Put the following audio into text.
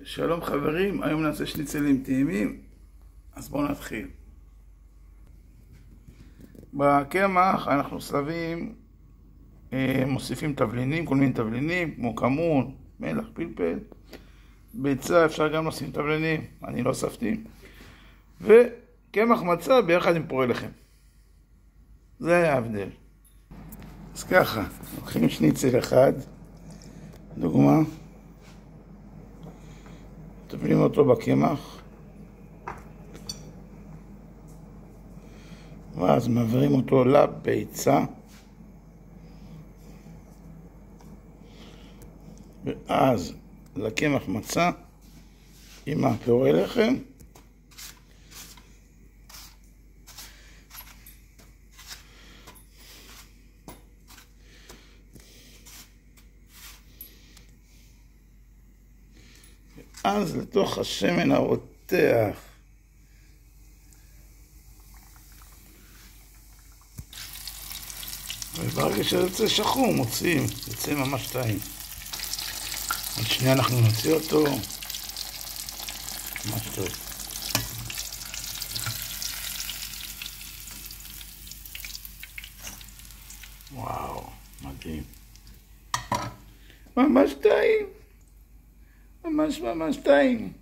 שלום חברים, היום נעשה שניצלים טעימים, אז בואו נתחיל. בקמח אנחנו שלבים, מוסיפים תבלינים, כל מיני תבלינים, כמו כמון, מלח, פלפל. ביצה אפשר גם לשים תבלינים, אני לא אספתי. וקמח מצה ביחד עם פורי לחם. זה היה ההבדל. אז ככה, לוקחים שניצל אחד, דוגמה. טובלים אותו בקמח, ואז מעבירים אותו לביצה, ואז לקמח מצה עם הפירורי לחם, אז לתוך השמן הרותח. וברגע שזה יוצא שחום, מוציאים, יוצא ממש טעים. עוד שנייה אנחנו נוציא אותו. ממש טוב. וואו, מדהים. ממש טעים. ממש טעים.